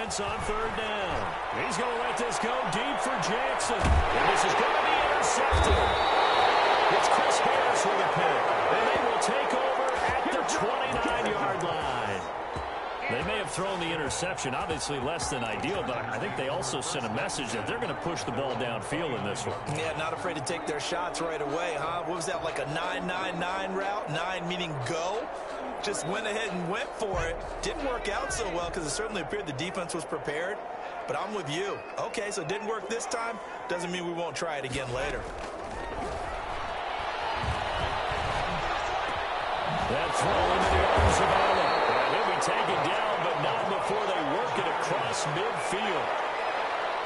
offense on third down. He's going to let this go deep for Jackson. And this is going to be intercepted. It's Chris Harris with a pick. And they will take over at the 29-yard line. They may have thrown the interception, obviously less than ideal, but I think they also sent a message that they're going to push the ball downfield in this one. Yeah, not afraid to take their shots right away, huh? What was that, like a 9-9-9 route? 9 meaning go? Just went ahead and went for it. Didn't work out so well because it certainly appeared the defense was prepared. But I'm with you. Okay, so it didn't work this time. Doesn't mean we won't try it again later. That throw into the arms of Allen. And he'll be taken down, but not before they work it across midfield.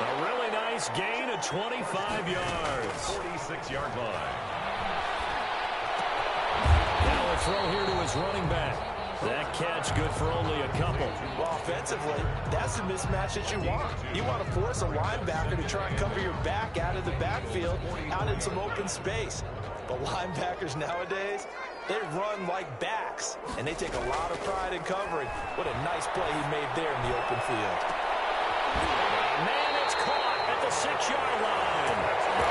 A really nice gain of 25 yards. 46-yard line. Now a throw here to his running back. That catch good for only a couple. Well, offensively, that's the mismatch that you want. You want to force a linebacker to try and cover your back out of the backfield, out in some open space. But linebackers nowadays, they run like backs, and they take a lot of pride in covering. What a nice play he made there in the open field. Man, it's caught at the 6-yard line.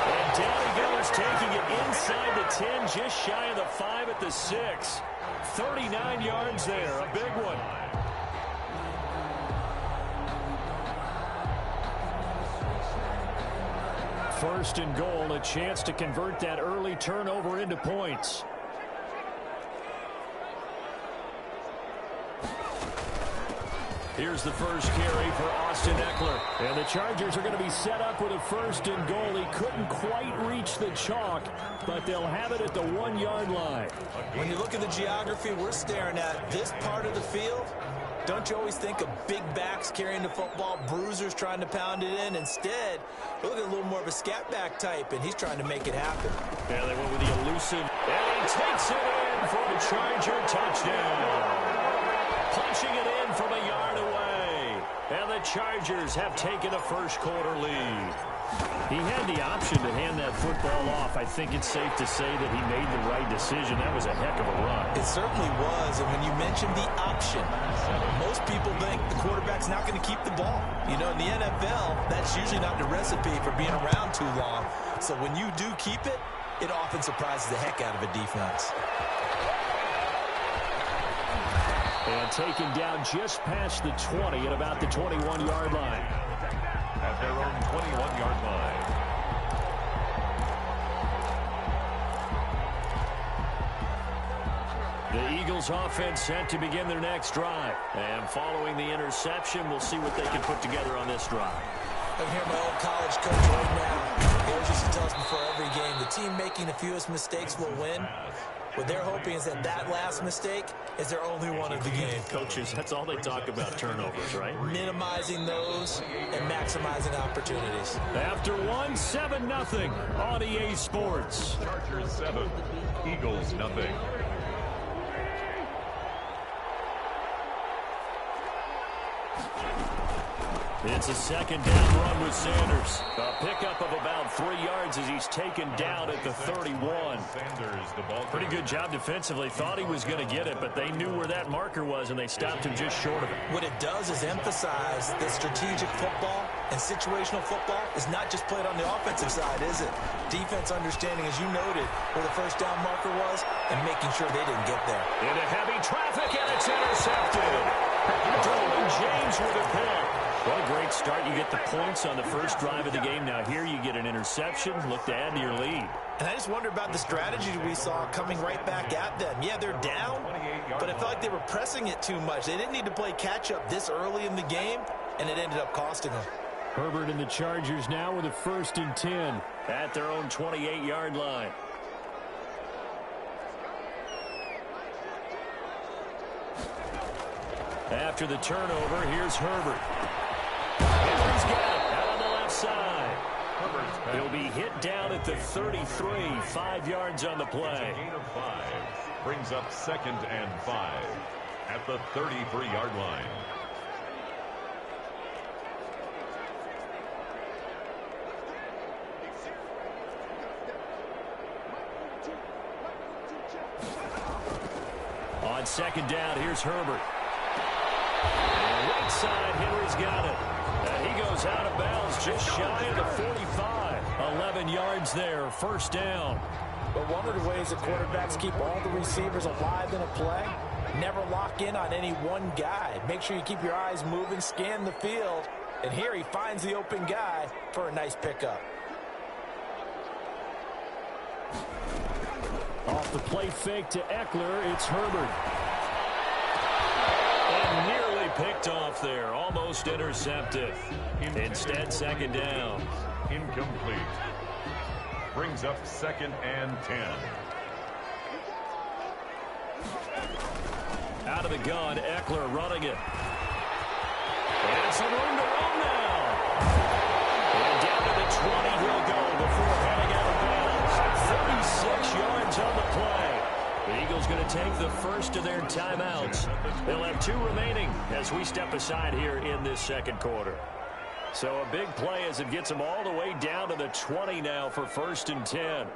And down he goes, taking it inside the 10, just shy of the 5 at the 6. 39 yards there, a big one. First and goal, a chance to convert that early turnover into points. Here's the first carry for Austin Eckler. And the Chargers are going to be set up with a first and goal. He couldn't quite reach the chalk, but they'll have it at the 1-yard line. When you look at the geography we're staring at, this part of the field, don't you always think of big backs carrying the football, bruisers trying to pound it in? Instead, look at a little more of a scat back type, and he's trying to make it happen. Yeah, they went with the elusive. And he takes it in for the Charger touchdown. Punching it in from a yard away. And the Chargers have taken a first-quarter lead. He had the option to hand that football off. I think it's safe to say that he made the right decision. That was a heck of a run. It certainly was. And when you mentioned the option, most people think the quarterback's not going to keep the ball. You know, in the NFL, that's usually not the recipe for being around too long. So when you do keep it, it often surprises the heck out of a defense. And taken down just past the 20 at about the 21-yard line. At their own 21-yard line. The Eagles offense set to begin their next drive. And following the interception, we'll see what they can put together on this drive. I can hear my old college coach right now. He always used to tell us before every game, the team making the fewest mistakes will win. What they're hoping is that that last mistake is their only one of the game. Coaches, that's all they talk about, turnovers, right? Minimizing those and maximizing opportunities. After one, 7-0 on EA Sports. Chargers 7, Eagles 0. It's a second down run with Sanders. A pickup of about 3 yards as he's taken down at the 31. Sanders, the ball. Pretty good job defensively. Thought he was going to get it, but they knew where that marker was, and they stopped him just short of it. What it does is emphasize that strategic football and situational football is not just played on the offensive side, is it? Defense understanding, as you noted, where the first down marker was and making sure they didn't get there. Into heavy traffic, and it's intercepted. Derwin James with a pick. What a great start. You get the points on the first drive of the game. Now here you get an interception. Look to add to your lead. And I just wonder about the strategy that we saw coming right back at them. Yeah, they're down, but I felt like they were pressing it too much. They didn't need to play catch-up this early in the game, and it ended up costing them. Herbert and the Chargers now with a 1st and 10 at their own 28-yard line. After the turnover, here's Herbert. He's got it out on the left side. He'll be hit down at the 33, 5 yards on the play. Gain of 5 brings up 2nd and 5 at the 33-yard line. On 2nd down, here's Herbert. Right side, Henry's got it. He goes out of bounds just shy of the 45. 11 yards there, first down. But one of the ways that quarterbacks keep all the receivers alive in a play, never lock in on any one guy. Make sure you keep your eyes moving, scan the field. And here he finds the open guy for a nice pickup. Off the play fake to Eckler, it's Herbert. And nearly picked off there, almost intercepted. Instead, second down. Incomplete. Brings up second and 10. Out of the gun, Eckler running it. And some room to run now. And down to the 20 he'll go before heading out of bounds. 36 yards on the play. The Eagles going to take the first of their timeouts. They'll have 2 remaining as we step aside here in this second quarter. So a big play as it gets them all the way down to the 20 now for first and 10.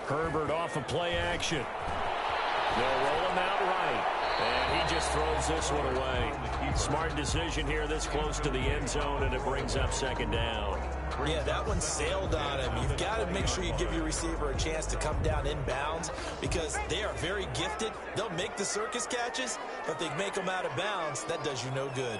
Herbert off of play action. They'll roll him out right. And he just throws this one away. Smart decision here this close to the end zone, and it brings up second down. Yeah, that one sailed on him. You've got to make sure you give your receiver a chance to come down inbounds because they are very gifted. They'll make the circus catches, but they make them out of bounds. That does you no good.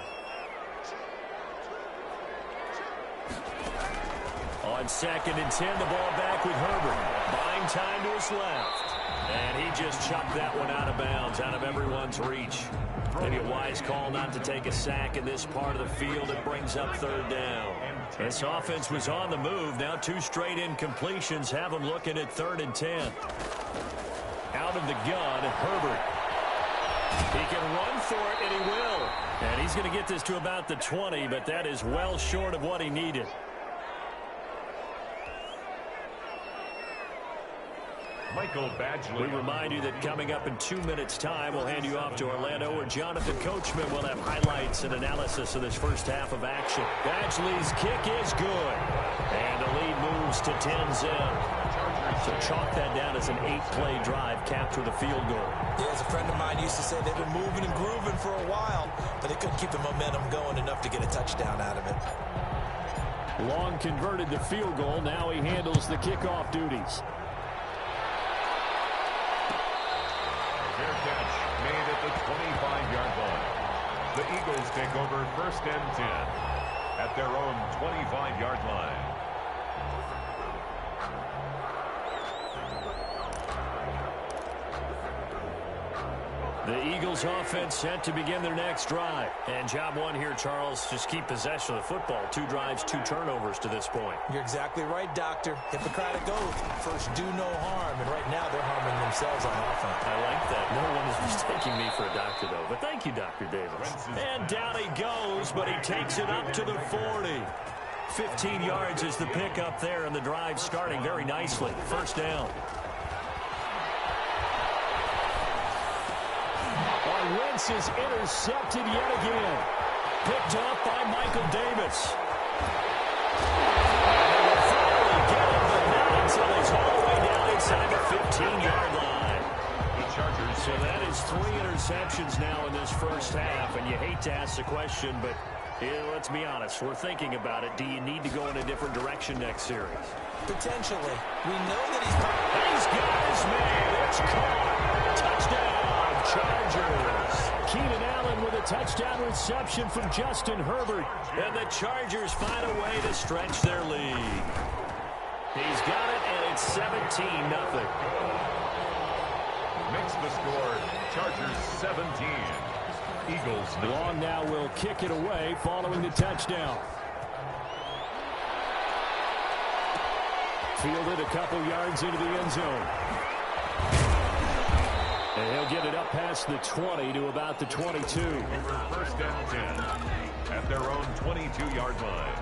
On second and 10, the ball back with Herbert. Buying time to his left. And he just chucked that one out of bounds, out of everyone's reach. Maybe a wise call not to take a sack in this part of the field. It brings up third down. This offense was on the move. Now 2 straight incompletions have them looking at third and 10. Out of the gun, Herbert. He can run for it, and he will. And he's going to get this to about the 20, but that is well short of what he needed. Michael Badgley. We remind you that coming up in 2 minutes' time, we'll hand you off to Orlando, where Jonathan Coachman will have highlights and analysis of this first half of action. Badgley's kick is good. And the lead moves to 10-zip. So chalk that down as an 8-play drive, capture the field goal. Yeah, as a friend of mine used to say, they've been moving and grooving for a while, but they couldn't keep the momentum going enough to get a touchdown out of it. Long converted the field goal. Now he handles the kickoff duties. Fair catch made at the 25-yard line. The Eagles take over first and 10 at their own 25-yard line. The Eagles offense set to begin their next drive. And job one here, Charles, just keep possession of the football. 2 drives, 2 turnovers to this point. You're exactly right, Doctor. Hippocratic oath. First, do no harm. And right now, they're harming themselves on offense. I like that. No one is mistaking me for a doctor, though. But thank you, Dr. Davis. And down he goes, but he takes it up to the 40. 15 yards is the pickup there, and the drive starting very nicely. First down. Wentz is intercepted yet again. Picked off by Michael Davis. And they will finally get him, but not until he's all the way down inside the 15-yard line. The Chargers. So that is 3 interceptions now in this first half, and you hate to ask the question, but let's be honest. We're thinking about it. Do you need to go in a different direction next series? Potentially. We know that He's got his man. It's caught. Touchdown. Chargers. Keenan Allen with a touchdown reception from Justin Herbert. And the Chargers find a way to stretch their lead. He's got it, and it's 17-0. Makes the score. Chargers 17. Eagles 9. Long now will kick it away following the touchdown. Fielded a couple yards into the end zone. And he'll get it up past the 20 to about the 22. First and 10 at their own 22-yard line.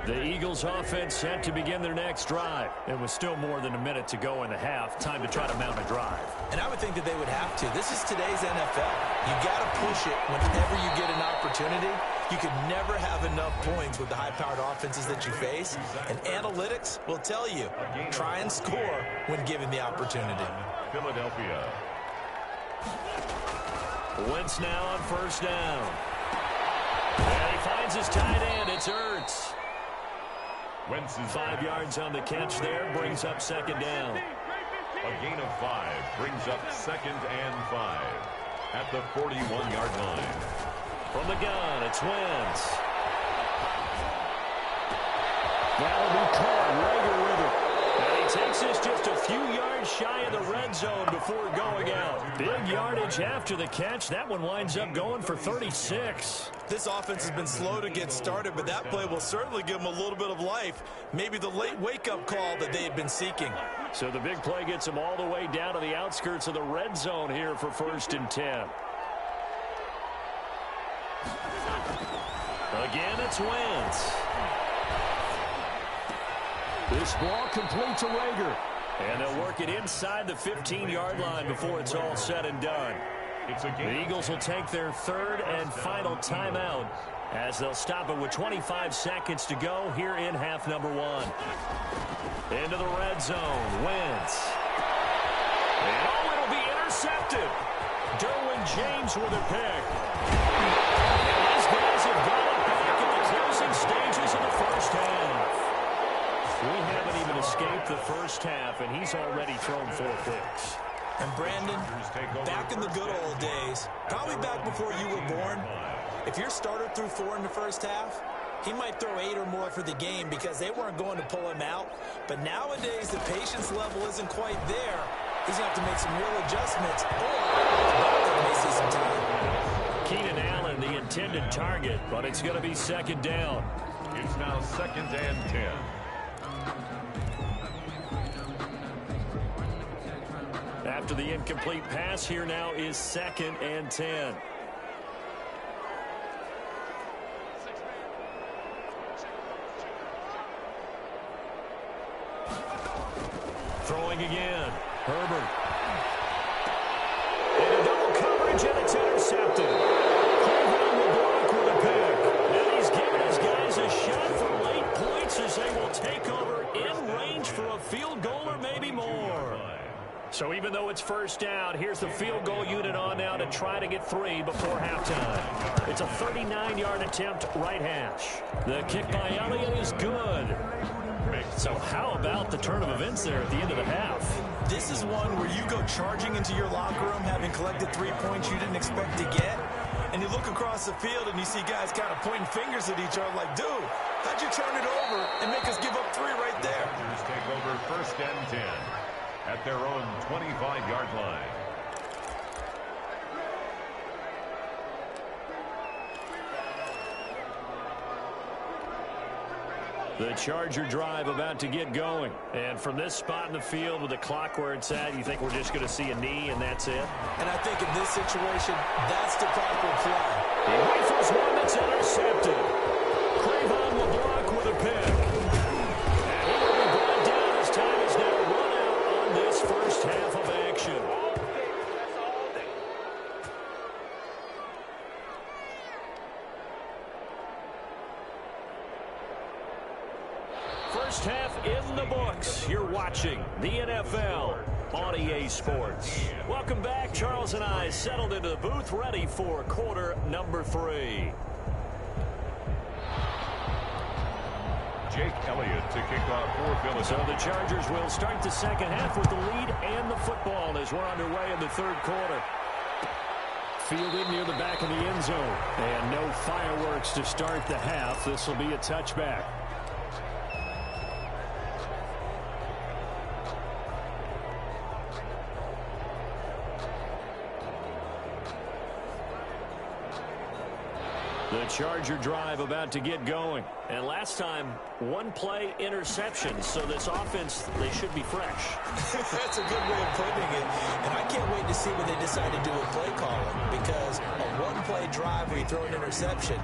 The Eagles offense set to begin their next drive. And with still more than a minute to go in the half, time to try to mount a drive. And I would think that they would have to. This is today's NFL. You got to push it whenever you get an opportunity. You can never have enough points with the high-powered offenses that you face, and analytics will tell you, try and score when given the opportunity. Philadelphia. Wentz now on first down. And he finds his tight end. It's Ertz. Wentz is 5 yards on the catch there, brings up second down. a gain of 5, brings up 2nd and 5 at the 41-yard line. From the gun, it's Wentz. That'll be caught. Rager with it. And he takes this just a few yards shy of the red zone before going out. Big yardage after the catch. That one winds up going for 36. This offense has been slow to get started, but that play will certainly give them a little bit of life. Maybe the late wake-up call that they had been seeking. So the big play gets them all the way down to the outskirts of the red zone here for 1st and 10. Again, it's Wentz. This ball complete to Rager. And they'll work it inside the 15-yard line before it's all said and done. The Eagles will take their 3rd and final timeout as they'll stop it with 25 seconds to go here in half number 1. Into the red zone, Wentz. And oh, it'll be intercepted. Derwin James with a pick. And these guys have got it back in the closing stages of the first half. We haven't even escaped the first half, and he's already thrown 4 picks. And Brandon, back in the good old days, probably back before you were born, if your starter threw 4 in the first half, he might throw 8 or more for the game because they weren't going to pull him out. But nowadays, the patience level isn't quite there. He's going to have to make some real adjustments, or they may see some time. Keenan Allen, the intended target, but it's going to be 2nd down. It's now 2nd and 10. After the incomplete pass, here now is 2nd and 10. Throwing again. Herbert. And a double coverage, and it's intercepted. Cleveland will block with a pick. And he's giving his guys a shot for late points as they will take over in range for a field goal or maybe more. So even though it's 1st down, here's the field goal unit on now to try to get 3 before halftime. It's a 39-yard attempt, right hash. The kick by Elliott is good. So how about the turn of events there at the end of the half? This is one where you go charging into your locker room having collected 3 points you didn't expect to get, and you look across the field and you see guys kind of pointing fingers at each other like, dude, how'd you turn it over and make us give up 3 right there? Take over 1st and 10 at their own 25-yard line. The Charger drive about to get going. And from this spot in the field with the clock where it's at, you think we're just going to see a knee and that's it? And I think in this situation, that's the proper play. He rifles one that's intercepted. Cleveland will block with a pick. And he will be brought down as time is now run out on this first half of action. First half in the books. You're watching the NFL on EA Sports. Welcome back. Charles and I settled into the booth, ready for quarter number 3. Jake Elliott to kick off for Philadelphia. So the Chargers will start the second half with the lead and the football as we're underway in the 3rd quarter. Fielded near the back of the end zone. And no fireworks to start the half. This will be a touchback. The Charger drive about to get going. And last time, 1-play interception. So this offense, they should be fresh. That's a good way of putting it. And I can't wait to see what they decide to do with play calling. Because a 1-play drive where you throw an interception,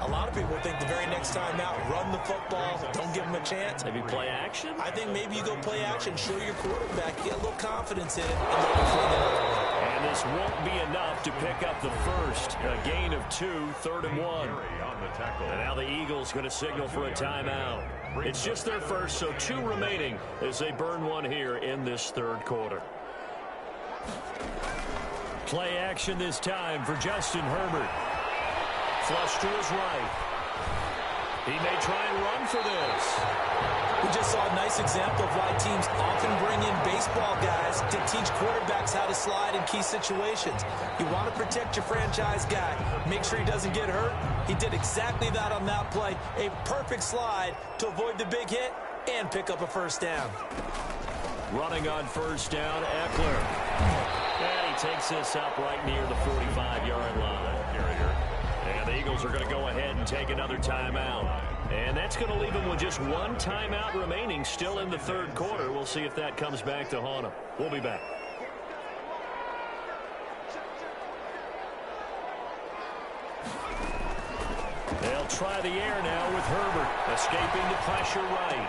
a lot of people think the very next time out, run the football, don't give them a chance. Maybe play action? I think maybe you go play action, show your quarterback, get a little confidence in it, and then you clean it up. And And this won't be enough to pick up the first. A gain of 2, 3rd and 1. And now the Eagles going to signal for a timeout. It's just their first, so 2 remaining as they burn one here in this 3rd quarter. Play action this time for Justin Herbert. Flush to his right. He may try and run for this. We just saw a nice example of why teams often bring in baseball guys to teach quarterbacks how to slide in key situations. You want to protect your franchise guy. Make sure he doesn't get hurt. He did exactly that on that play. A perfect slide to avoid the big hit and pick up a first down. Running on first down, Eckler. And he takes this up right near the 45-yard line. And the Eagles are going to go ahead and take another timeout. And that's going to leave them with just 1 timeout remaining still in the 3rd quarter. We'll see if that comes back to haunt them. We'll be back. They'll try the air now with Herbert. Escaping the pressure right.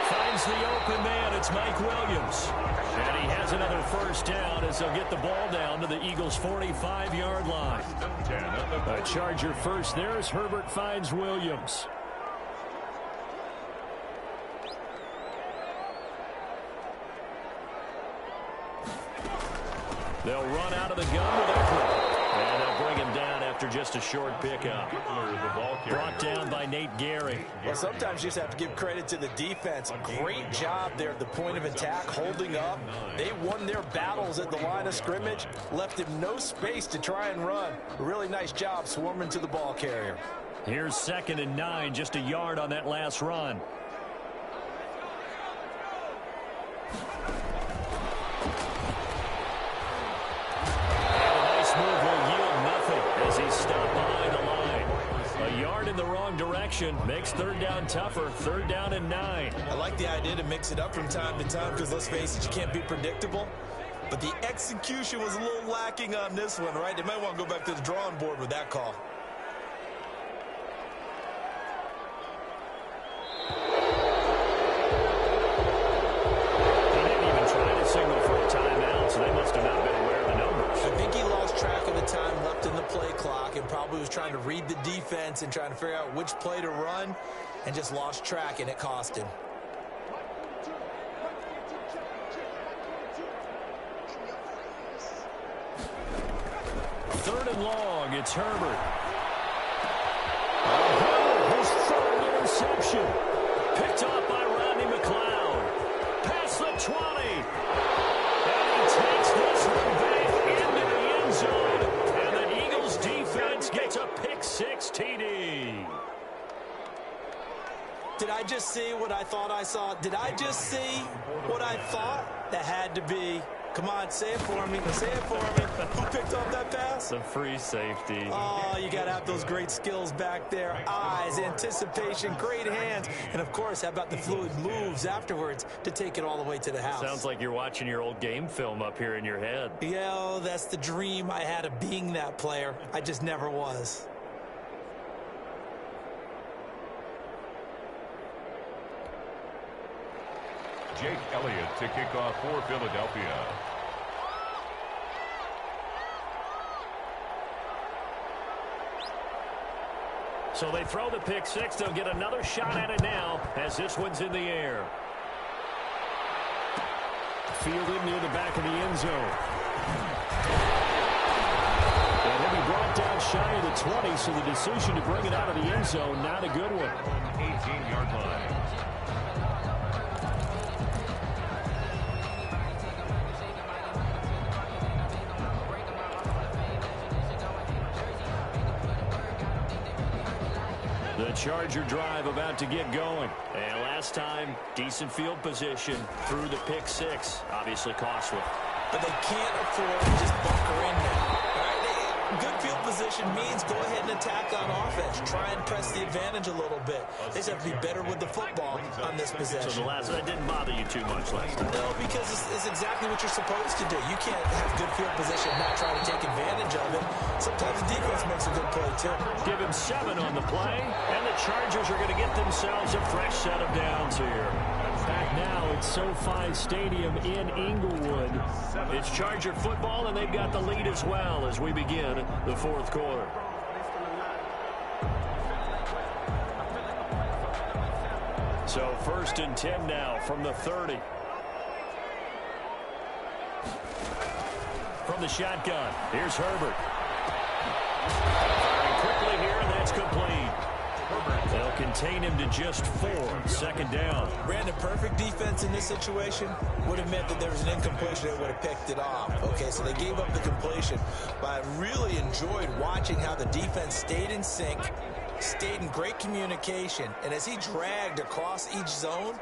Finds the open man. It's Mike Williams. And he has another first down as they'll get the ball down to the Eagles' 45-yard line. A Charger first there as Herbert finds Williams. They'll run out of the gun with Eckler. And they'll bring him down after just a short pickup. Brought down by Nate Gehring. Well, sometimes you just have to give credit to the defense. Great job there at the point of attack, holding up. They won their battles at the line of scrimmage, left him no space to try and run. A really nice job swarming to the ball carrier. Here's 2nd and 9, just a yard on that last run. Makes 3rd down tougher. 3rd down and 9. I like the idea to mix it up from time to time because, let's face it, you can't be predictable. But the execution was a little lacking on this one, right? They might want to go back to the drawing board with that call. He didn't even try to signal for a timeout, so they must have not been aware of the numbers. I think he lost track of the time left in the play clock and probably was trying to read the defense and trying to figure out which play to run and just lost track, and it cost him. Third and long, it's Herbert. Herbert, his 3rd interception. Picked off by Rodney McLeod. Past the 20. And he takes this one back into the end zone. And the Eagles defense gets a pick-6 TD. Did I just see what I thought I saw? Did I just see what I thought? That had to be. Come on, say it for me. Say it for me. Who picked up that pass? The free safety. Oh, you got to have those great skills back there. Eyes, anticipation, great hands. And, of course, how about the fluid moves afterwards to take it all the way to the house? Sounds like you're watching your old game film up here in your head. Yeah, oh, that's the dream I had of being that player. I just never was. Jake Elliott to kick off for Philadelphia. So they throw the pick-6. They'll get another shot at it now as this one's in the air. Fielded near the back of the end zone. And he'll be brought down shy of the 20, so the decision to bring it out of the end zone, not a good one. 18-yard line. The Charger drive about to get going. And last time, decent field position through the pick-6. Obviously costly. But they can't afford to just bunker in now. All right? Good field position means go ahead and attack on offense. Try and press the advantage a little bit. They just have to be better with the football on this possession. So that didn't bother you too much last time? No, because it's exactly what you're supposed to do. You can't have good field position and not try to take advantage of it. Sometimes the defense makes a good play, too. Give him 7 on the play, and the Chargers are going to get themselves a fresh set of downs here. Attack Now it's SoFi Stadium in Inglewood. It's Charger football, and they've got the lead as well as we begin the fourth quarter. So 1st and 10 now from the 30. From the shotgun, here's Herbert. Firing quickly here, and that's complete. They'll contain him to just 4. 2nd down. Brandon, perfect defense in this situation would have meant that there was an incompletion that would have picked it off. Okay, so they gave up the completion. But I really enjoyed watching how the defense stayed in sync, stayed in great communication, and as he dragged across each zone,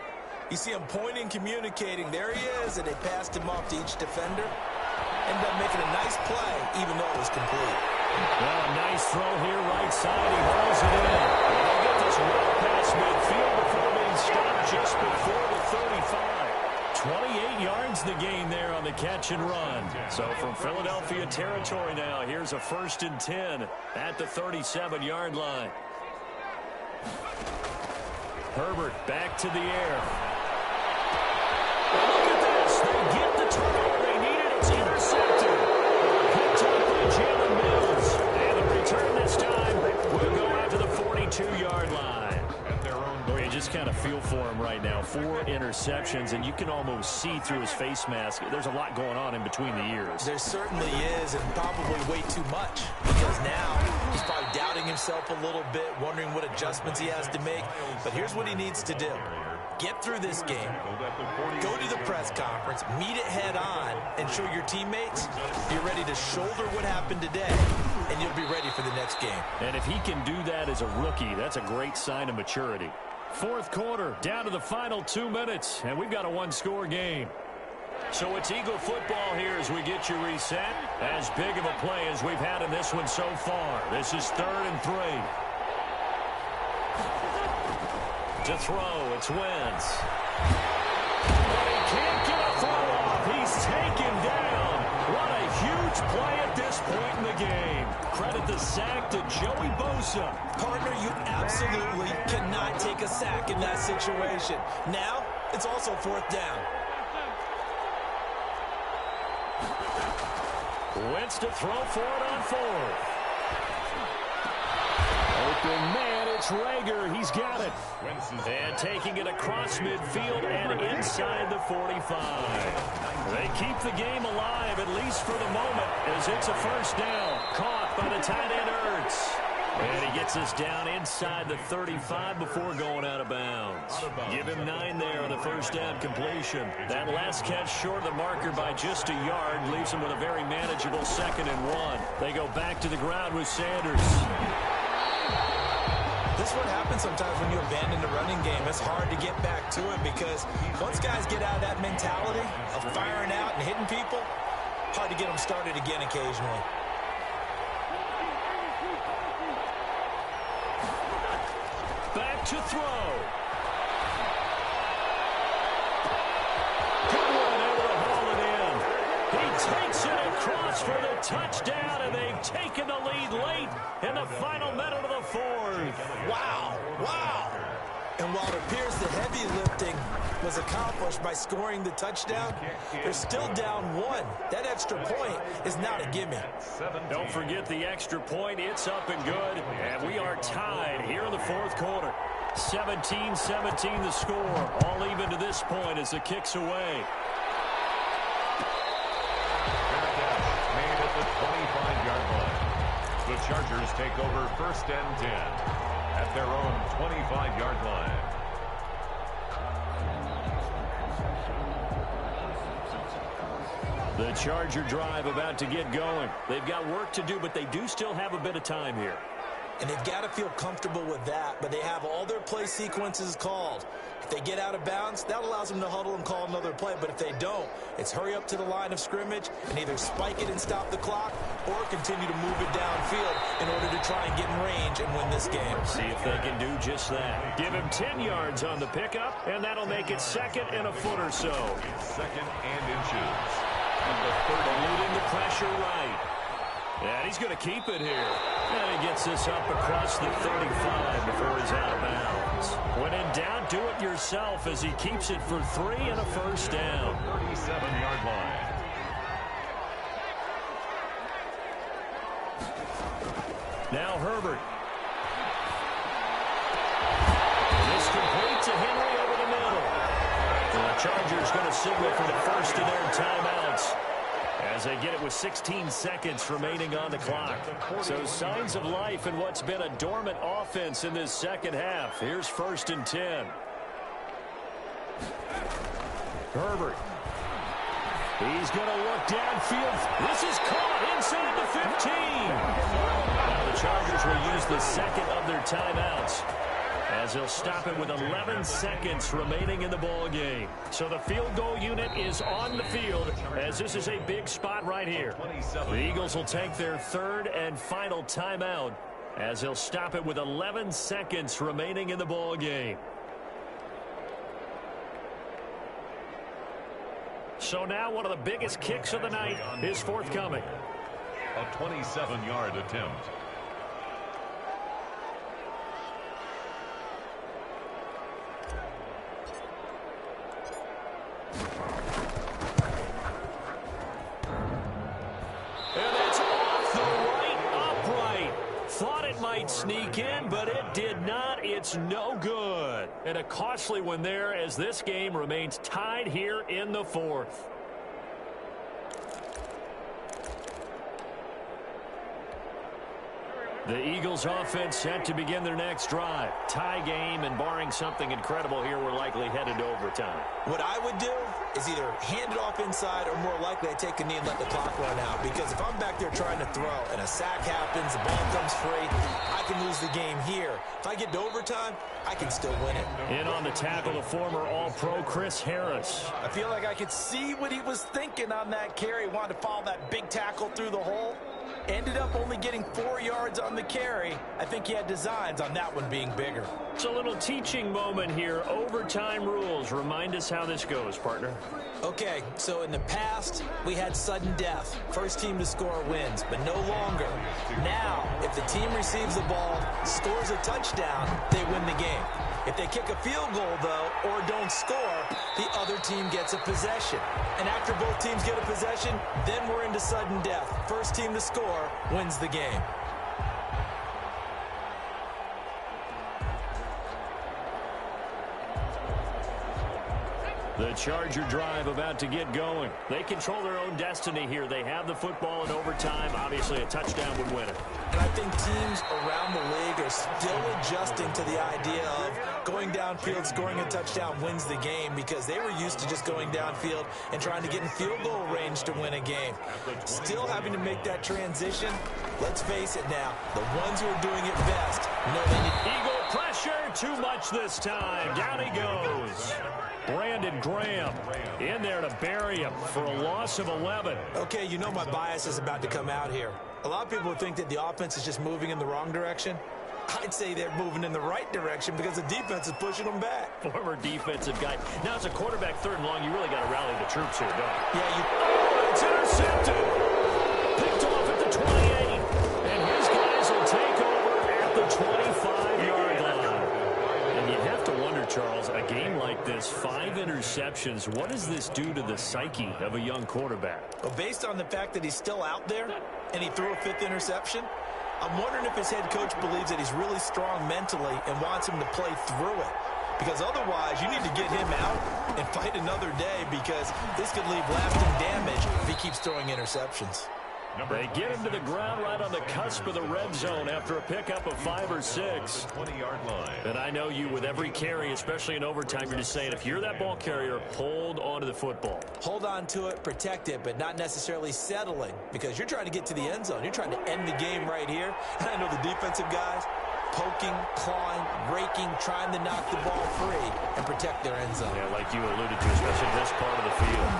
you see him pointing, communicating. There he is, and they passed him off to each defender. Ended up making a nice play, even though it was complete. Well, a nice throw here, right side. He hauls it in. They'll get this well past midfield before being stopped just before the 35. 28 yards the gain there on the catch and run. So from Philadelphia territory now, here's a 1st and 10 at the 37-yard line. Herbert back to the air. Look at this. They get the turnover they needed. It's intercepted. Picked up by Jalen Mills. And the return this time will go out to the 42-yard line. Boy, you just kind of feel for him right now. 4 interceptions, and you can almost see through his face mask. There's a lot going on in between the ears. There certainly is, and probably way too much. Because now he's probably doubting himself a little bit, wondering what adjustments he has to make. But here's what he needs to do. Get through this game, go to the press conference, meet it head on, and show your teammates you're ready to shoulder what happened today, and you'll be ready for the next game. And if he can do that as a rookie, that's a great sign of maturity. 4th quarter, down to the final 2 minutes, and we've got a 1-score game. So it's Eagle football here as we get you reset. As big of a play as we've had in this one so far. This is 3rd and 3. To throw, it's Wentz. But he can't get a throw off. He's taken down. What a huge play at this point in the game. Credit the sack to Joey Bosa. Partner, you absolutely cannot take a sack in that situation. Now, it's also 4th down. Wentz to throw for it on 4th. Open man, it's Rager. He's got it. And taking it across midfield and inside the 45. They keep the game alive, at least for the moment, as it's a 1st down. Caught by the tight end, Ertz. And he gets us down inside the 35 before going out of bounds. Give him 9 there on the 1st down completion. That last catch short of the marker by just a yard leaves him with a very manageable 2nd and 1. They go back to the ground with Sanders. This is what happens sometimes when you abandon the running game. It's hard to get back to it because once guys get out of that mentality of firing out and hitting people, hard to get them started again occasionally. Back to throw. Good one, able to haul it in. He takes it across for the touchdown, and they've taken the lead late in the final minute of the 4th. Wow, wow. And while it appears the heavy lifting was accomplished by scoring the touchdown, they're still down 1. That extra point is not a gimme. Don't forget the extra point. It's up and good. And we are tied here in the 4th quarter. 17-17 the score. All even to this point as the kick's away. Made at the 25-yard line. The Chargers take over 1st and 10 at their own 25-yard line. The Charger drive about to get going. They've got work to do, but they do still have a bit of time here. And they've got to feel comfortable with that, but they have all their play sequences called. If they get out of bounds, that allows them to huddle and call another play. But if they don't, it's hurry up to the line of scrimmage and either spike it and stop the clock or continue to move it downfield in order to try and get in range and win this game. See if they can do just that. Give him 10 yards on the pickup, and that'll make it 2nd and a foot or so. 2nd and inches. Eluding the pressure right. And he's going to keep it here. And he gets this up across the 35 before he's out of bounds. When in doubt, do it yourself as he keeps it for 3 and a first down. 37-yard line. Now Herbert. This complete to Henry over the middle. And the Chargers going to signal for the first of their timeouts as they get it with 16 seconds remaining on the clock. So signs of life in what's been a dormant offense in this second half. Here's 1st and 10. Herbert. He's going to look downfield. This is caught inside the 15. Now the Chargers will use the second of their timeouts as they'll stop it with 11 seconds remaining in the ball game. So the field goal unit is on the field as this is a big spot right here. The Eagles will take their 3rd and final timeout as they'll stop it with 11 seconds remaining in the ball game. So now one of the biggest kicks of the night is forthcoming. A 27-yard attempt. And it's off the right upright. Thought it might sneak in, but it did not. It's no good. And a costly one there as this game remains tied here in the 4th. The Eagles offense set to begin their next drive. Tie game, and barring something incredible here, we're likely headed to overtime. What I would do is either hand it off inside or more likely I take a knee and let the clock run out. Because if I'm back there trying to throw and a sack happens, the ball comes free, I can lose the game here. If I get to overtime, I can still win it. In on the tackle, the former All-Pro Chris Harris. I feel like I could see what he was thinking on that carry. Wanted to follow that big tackle through the hole. Ended up only getting 4 yards on the carry. I think he had designs on that one being bigger. It's a little teaching moment here. Overtime rules. Remind us how this goes, partner. Okay, so in the past, we had sudden death. First team to score wins, but no longer. Now, if the team receives the ball, scores a touchdown, they win the game. If they kick a field goal, though, or don't score, the other team gets a possession. And after both teams get a possession, then we're into sudden death. First team to score wins the game. The Charger drive about to get going. They control their own destiny here. They have the football in overtime. Obviously, a touchdown would win it. And I think teams around the league are still adjusting to the idea of going downfield, scoring a touchdown wins the game, because they were used to just going downfield and trying to get in field goal range to win a game. Still having to make that transition. Let's face it now, the ones who are doing it best know they need. Eagle pressure, too much this time. Down he goes. Brandon Graham in there to bury him for a loss of 11. Okay, you know my bias is about to come out here. A lot of people think that the offense is just moving in the wrong direction. I'd say they're moving in the right direction because the defense is pushing them back. Former defensive guy. Now it's a quarterback 3rd and long. You really got to rally the troops here, don't you? Yeah, Oh, it's intercepted. Picked off at the 28. And his guys will take over at the 25-yard line. And you have to wonder, Charles, a game like this, 5 interceptions, what does this do to the psyche of a young quarterback? Well, based on the fact that he's still out there and he threw a 5th interception, I'm wondering if his head coach believes that he's really strong mentally and wants him to play through it. Because otherwise, you need to get him out and fight another day, because this could leave lasting damage if he keeps throwing interceptions. They get him to the ground right on the cusp of the red zone after a pickup of 5 or 6. 20-yard line. And I know you, with every carry, especially in overtime, you're just saying, if you're that ball carrier, hold on to the football. Hold on to it, protect it, but not necessarily settling, because you're trying to get to the end zone. You're trying to end the game right here. And I know the defensive guys poking, clawing, raking, trying to knock the ball free and protect their end zone. Yeah, like you alluded to, especially this part of the field.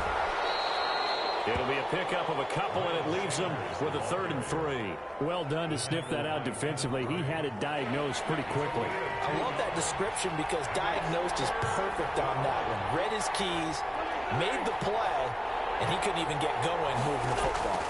It'll be a pickup of a couple, and it leaves them with a 3rd and 3. Well done to sniff that out defensively. He had it diagnosed pretty quickly. I love that description, because diagnosed is perfect on that one. Read his keys, made the play, and he couldn't even get going moving the football.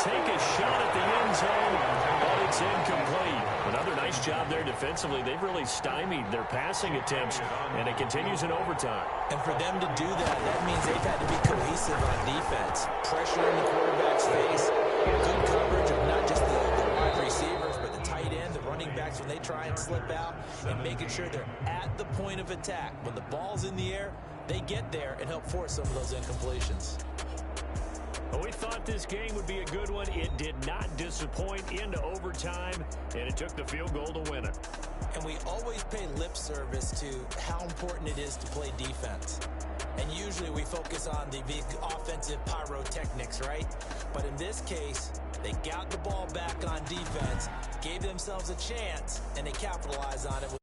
take a shot at the end zone, but it's incomplete. Another nice job there defensively. They've really stymied their passing attempts, and it continues in overtime. And for them to do that, that means they've had to be cohesive on defense. Pressure in the quarterback's face, good coverage of not just the wide receivers, but the tight end, the running backs when they try and slip out, and making sure they're at the point of attack. When the ball's in the air, they get there and help force some of those incompletions. Well, we thought this game would be a good one. It did not disappoint into overtime, and it took the field goal to win it. And we always pay lip service to how important it is to play defense. And usually we focus on the big offensive pyrotechnics, right? But in this case, they got the ball back on defense, gave themselves a chance, and they capitalized on it with